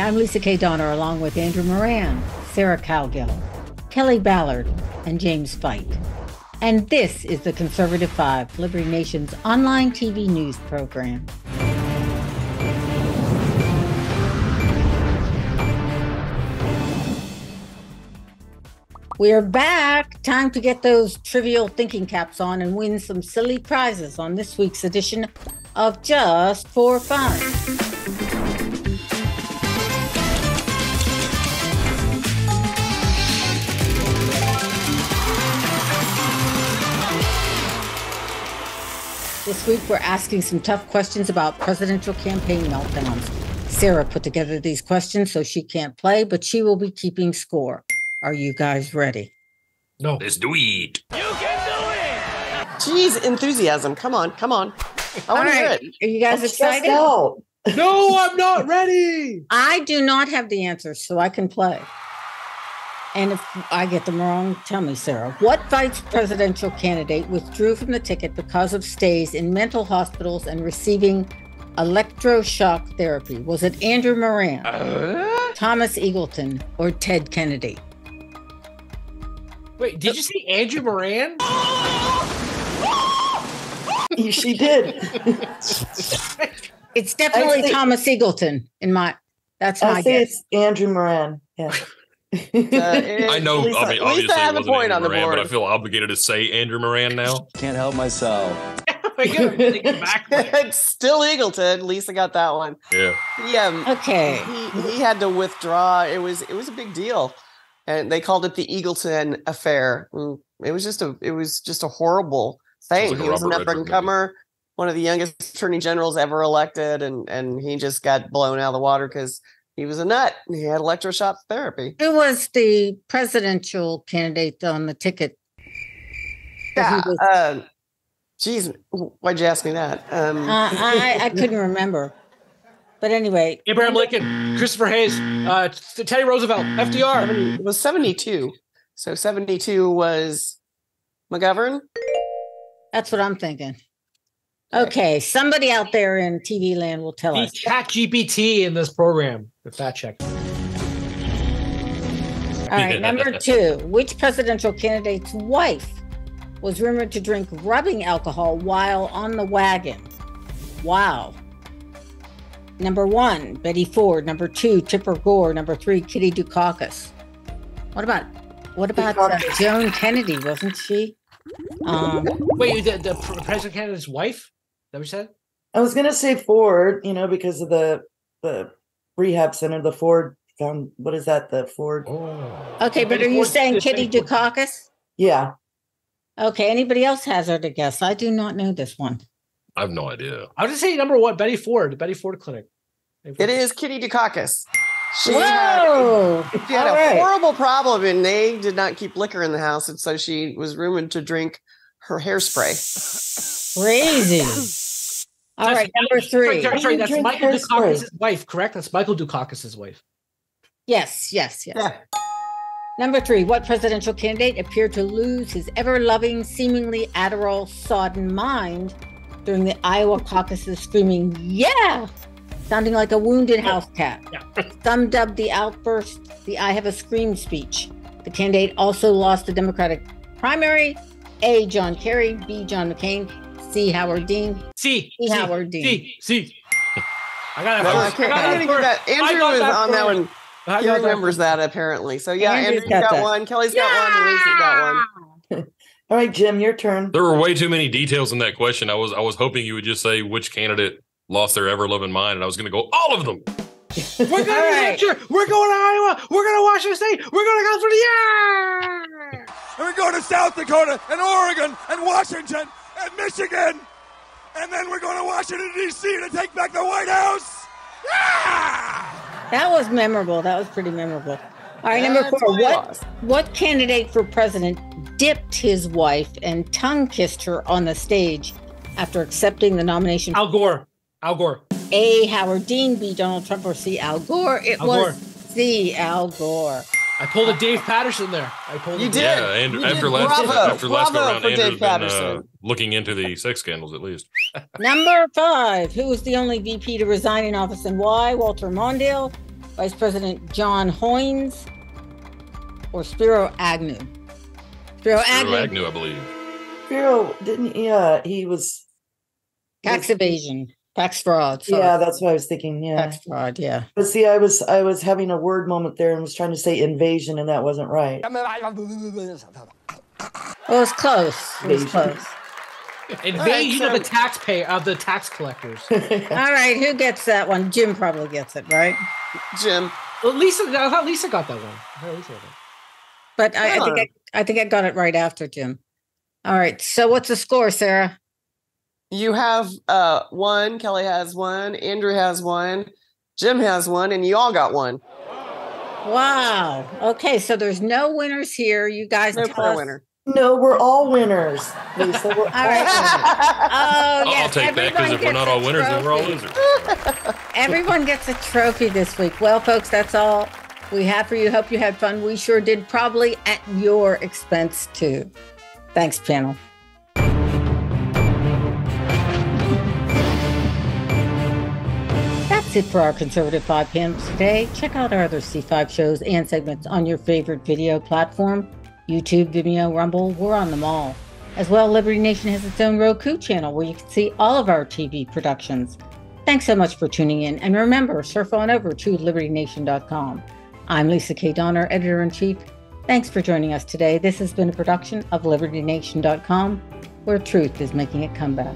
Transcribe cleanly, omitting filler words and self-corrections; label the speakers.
Speaker 1: I'm Lisa K. Donner, along with Andrew Moran, Sarah Cowgill, Kelly Ballard, and James Fite. And this is the Conservative 5, Liberty Nation's online TV news program. We are back. Time to get those trivial thinking caps on and win some silly prizes on this week's edition of Just for Fun. This week, we're asking some tough questions about presidential campaign meltdowns. Sarah put together these questions, so she can't play, but she will be keeping score. Are you guys ready?
Speaker 2: No.
Speaker 3: Let's do it.
Speaker 4: You can do it!
Speaker 5: Jeez, enthusiasm. Come on. I want to hear it.
Speaker 1: Are you guys excited?
Speaker 2: No, I'm not ready.
Speaker 1: I do not have the answers, so I can play. And if I get them wrong, tell me, Sarah. What vice presidential candidate withdrew from the ticket because of stays in mental hospitals and receiving electroshock therapy? Was it Andrew Moran, Thomas Eagleton, or Ted Kennedy?
Speaker 2: Wait, did you say Andrew Moran?
Speaker 6: She did.
Speaker 1: It's definitely Thomas Eagleton that's my guess.
Speaker 6: It's Andrew Moran. Yeah.
Speaker 3: I know.
Speaker 5: Lisa,
Speaker 3: I mean, obviously,
Speaker 5: Lisa has
Speaker 3: it
Speaker 5: a
Speaker 3: wasn't
Speaker 5: point
Speaker 3: Andrew
Speaker 5: on the
Speaker 3: Moran,
Speaker 5: board.
Speaker 3: but I feel obligated to say Andrew Moran now.
Speaker 7: Can't help myself.
Speaker 5: It's still Eagleton. Lisa got that one.
Speaker 3: Yeah.
Speaker 5: Yeah.
Speaker 1: Okay.
Speaker 5: He had to withdraw. It was a big deal, and they called it the Eagleton affair. It was just a horrible thing.
Speaker 3: Like
Speaker 5: he was an
Speaker 3: Robert
Speaker 5: up and comer, one of the youngest attorney generals ever elected, and he just got blown out of the water because he was a nut. He had electroshock therapy.
Speaker 1: Who was the presidential candidate on the ticket?
Speaker 5: Yeah. Geez, why'd you ask me that?
Speaker 1: I couldn't remember. But anyway.
Speaker 2: Abraham Lincoln, Christopher Hayes, Teddy Roosevelt, FDR.
Speaker 5: It was 72. So 72 was McGovern.
Speaker 1: That's what I'm thinking. Okay, somebody out there in TV land will tell us.
Speaker 2: Chat GPT in this program. The fact check.
Speaker 1: All right, number 2. Which presidential candidate's wife was rumored to drink rubbing alcohol while on the wagon? Wow. Number 1, Betty Ford. Number 2, Tipper Gore. Number 3, Kitty Dukakis. What about Joan Kennedy? Wasn't she?
Speaker 2: Wait, the president candidate's wife? That what you said?
Speaker 6: I was gonna say Ford, because of the rehab center, the Ford found. What is that? The Ford.
Speaker 2: Oh.
Speaker 1: Okay, but are you saying Kitty Dukakis?
Speaker 6: Yeah.
Speaker 1: Okay. Anybody else hazard a guess? I do not know this one.
Speaker 3: I have no idea.
Speaker 2: I would just say number 1, Betty Ford, the Betty Ford Clinic.
Speaker 5: It is Kitty Dukakis. She
Speaker 1: Whoa!
Speaker 5: had a horrible problem, and they did not keep liquor in the house, and so she was rumored to drink her hairspray.
Speaker 1: Crazy. All right, number 3.
Speaker 2: Sorry, that's Michael Dukakis' wife, correct? That's Michael Dukakis' wife.
Speaker 1: Yes.
Speaker 5: Yeah.
Speaker 1: Number 3. What presidential candidate appeared to lose his ever-loving, seemingly Adderall-sodden mind during the Iowa caucuses, screaming, "Yeah!" sounding like a wounded house cat?
Speaker 2: Yeah.
Speaker 1: Some dubbed the outburst the "I have a scream" speech. The candidate also lost the Democratic primary. A, John Kerry. B, John McCain. C, Howard Dean.
Speaker 2: C.
Speaker 1: Howard Dean.
Speaker 2: C. I got it.
Speaker 5: Andrew was on that one. He remembers that apparently. So yeah, Andrew's got one. Kelly's got one. And Lisa's got one.
Speaker 6: All right, Jim, your turn.
Speaker 3: There were way too many details in that question. I was hoping you would just say which candidate lost their ever-loving mind, and I was going to go all of them.
Speaker 2: We're going to New Hampshire. We're going to Iowa. We're going to Washington State. We're going to California. Yeah!
Speaker 4: And we're going to South Dakota and Oregon and Washington and Michigan. And then we're going to Washington, D.C. to take back the White House. Yeah!
Speaker 1: That was memorable. That was pretty memorable. All right, number 4. What candidate for president dipped his wife and tongue-kissed her on the stage after accepting the nomination?
Speaker 2: Al Gore.
Speaker 1: A, Howard Dean. B, Donald Trump. Or C, Al Gore. It was C, Al Gore.
Speaker 2: I pulled a Dave Patterson there.
Speaker 5: You did.
Speaker 3: Yeah, and after last go around, Andrew's been looking into the sex scandals at least.
Speaker 1: Number 5. Who was the only VP to resign in office and why? Walter Mondale, Vice President John Hoynes, or Spiro Agnew? Spiro
Speaker 3: Agnew, I believe.
Speaker 6: Spiro, didn't he was
Speaker 1: tax evasion, tax fraud. Sorry.
Speaker 6: Yeah, that's what I was thinking. Yeah.
Speaker 1: Tax fraud, yeah.
Speaker 6: But see, I was having a word moment there and was trying to say invasion, and that wasn't right.
Speaker 1: Well, it's close. It was close.
Speaker 2: Invasion of the taxpayer, of the tax collectors.
Speaker 1: All right, who gets that one? Jim probably gets it, right?
Speaker 5: Jim.
Speaker 2: Well, Lisa, I thought Lisa got that one.
Speaker 1: But I think I got it right after Jim. All right, so what's the score, Sarah?
Speaker 5: You have one, Kelly has one, Andrew has one, Jim has one, and you all got one.
Speaker 1: Wow. Okay, so there's no winners here. You guys
Speaker 5: no
Speaker 1: tell us.
Speaker 5: Winner.
Speaker 6: No, we're all winners, Lisa. We're all
Speaker 1: right.
Speaker 6: winners.
Speaker 1: Oh, yes.
Speaker 3: I'll take that, because if we're not all winners, then we're all losers.
Speaker 1: Everyone gets a trophy this week. Well, folks, that's all we have for you. Hope you had fun. We sure did, probably at your expense, too. Thanks, panel. That's it for our Conservative 5 panels today. Check out our other C5 shows and segments on your favorite video platform. YouTube, Vimeo, Rumble, we're on them all. As well, Liberty Nation has its own Roku channel where you can see all of our TV productions. Thanks so much for tuning in. And remember, surf on over to libertynation.com. I'm Lisa K. Donner, Editor-in-Chief. Thanks for joining us today. This has been a production of libertynation.com, where truth is making a comeback.